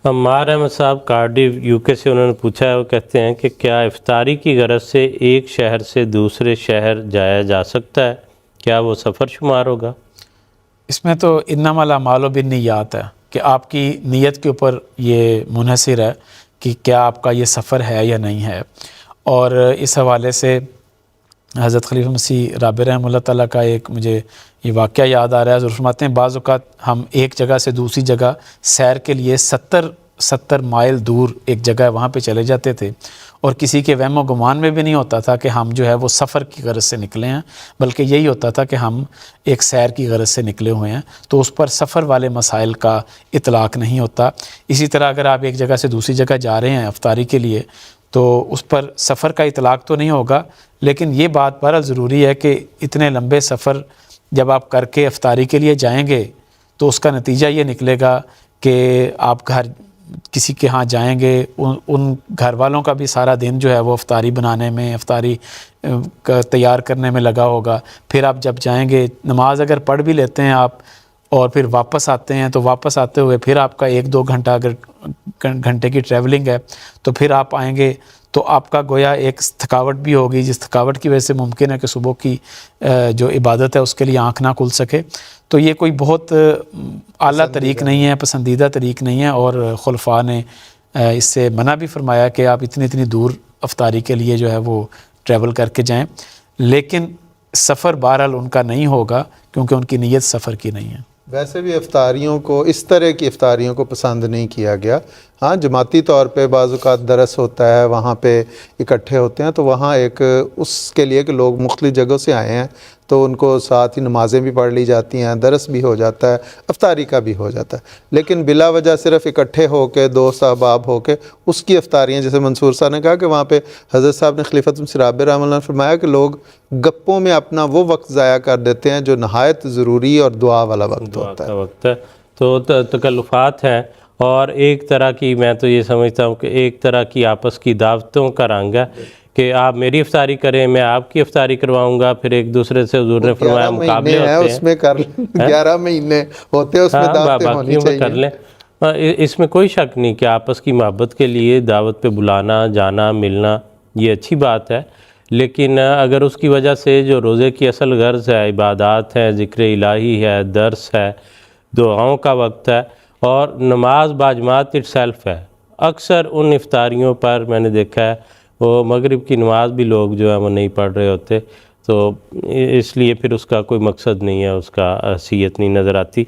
عمار احمد صاحب کارڈیف UK سے انہوں نے پوچھا ہے، وہ کہتے ہیں کہ کیا افطاری کی غرض سے ایک شہر سے دوسرے شہر جایا جا سکتا ہے؟ کیا وہ سفر شمار ہوگا؟ اس میں تو انما الاعمال بالنیات ہے کہ آپ کی نیت کے اوپر یہ منحصر ہے کہ کیا آپ کا یہ سفر ہے یا نہیں ہے۔ اور اس حوالے سے حضرت خلیفہ مسیح رابع رحمہ اللہ تعالیٰ کا ایک مجھے یہ واقعہ یاد آ رہا ہے۔ حضور فرماتے ہیں بعض اوقات ہم ایک جگہ سے دوسری جگہ سیر کے لیے 70 مائل دور ایک جگہ ہے، وہاں پہ چلے جاتے تھے، اور کسی کے وہم و گمان میں بھی نہیں ہوتا تھا کہ ہم جو ہے وہ سفر کی غرض سے نکلے ہیں، بلکہ یہی ہوتا تھا کہ ہم ایک سیر کی غرض سے نکلے ہوئے ہیں، تو اس پر سفر والے مسائل کا اطلاق نہیں ہوتا۔ اسی طرح اگر آپ ایک جگہ سے دوسری جگہ جا رہے ہیں افطاری کے لیے تو اس پر سفر کا اطلاق تو نہیں ہوگا، لیکن یہ بات بہرحال ضروری ہے کہ اتنے لمبے سفر جب آپ کر کے افطاری کے لیے جائیں گے تو اس کا نتیجہ یہ نکلے گا کہ آپ گھر کسی کے ہاں جائیں گے، ان گھر والوں کا بھی سارا دن جو ہے وہ افطاری بنانے میں، افطاری تیار کرنے میں لگا ہوگا۔ پھر آپ جب جائیں گے، نماز اگر پڑھ بھی لیتے ہیں آپ اور پھر واپس آتے ہیں تو واپس آتے ہوئے پھر آپ کا 1-2 گھنٹہ اگر گھنٹے کی ٹریولنگ ہے تو پھر آپ آئیں گے تو آپ کا گویا ایک تھکاوٹ بھی ہوگی، جس تھکاوٹ کی وجہ سے ممکن ہے کہ صبح کی جو عبادت ہے اس کے لیے آنکھ نہ کھل سکے۔ تو یہ کوئی بہت اعلیٰ طریق نہیں ہے، پسندیدہ طریق نہیں ہے، اور خلفاء نے اس سے منع بھی فرمایا کہ آپ اتنی دور افطاری کے لیے جو ہے وہ ٹریول کر کے جائیں، لیکن سفر بہرحال ان کا نہیں ہوگا کیونکہ ان کی نیت سفر کی نہیں ہے۔ ویسے بھی افطاریوں کو اس طرح کی افطاریوں کو پسند نہیں کیا گیا۔ ہاں جماعتی طور پہ بعض اوقات درس ہوتا ہے، وہاں پہ اکٹھے ہوتے ہیں، تو وہاں ایک اس کے لیے کہ لوگ مختلف جگہوں سے آئے ہیں تو ان کو ساتھ ہی نمازیں بھی پڑھ لی جاتی ہیں، درس بھی ہو جاتا ہے، افطاری کا بھی ہو جاتا ہے، لیکن بلا وجہ صرف اکٹھے ہو کے دوست احباب ہو کے اس کی افطاریاں، جیسے منصور صاحب نے کہا کہ وہاں پہ حضرت صاحب نے خلیفۃ مسیح رابع رحمہ اللہ نے فرمایا کہ لوگ گپوں میں اپنا وہ وقت ضائع کر دیتے ہیں جو نہایت ضروری اور دعا والا وقت ہوتا ہے۔ وقت ہے تو تکلفات ہیں، اور ایک طرح کی، میں تو یہ سمجھتا ہوں کہ ایک طرح کی آپس کی دعوتوں کا رنگ ہے کہ آپ میری افطاری کریں، میں آپ کی افطاری کرواؤں گا، پھر ایک دوسرے سے حضور نے فرمایا مقابلے ہوتے ہیں، اس میں کر 11 مہینے ہوتے ہیں، اس میں دعوتیں ہونی چاہیے، کر لیں۔ اس میں کوئی شک نہیں کہ آپس کی محبت کے لیے دعوت پہ بلانا، جانا، ملنا یہ اچھی بات ہے، لیکن اگر اس کی وجہ سے جو روزے کی اصل غرض ہے، عبادات ہے، ذکر الہی ہے، درس ہے، دعاؤں کا وقت ہے، اور نماز باجماعت اٹ سیلف ہے، اکثر ان افطاریوں پر میں نے دیکھا ہے وہ مغرب کی نماز بھی لوگ جو ہے وہ نہیں پڑھ رہے ہوتے، تو اس لیے پھر اس کا کوئی مقصد نہیں ہے، اس کا حیثیت نہیں نظر آتی۔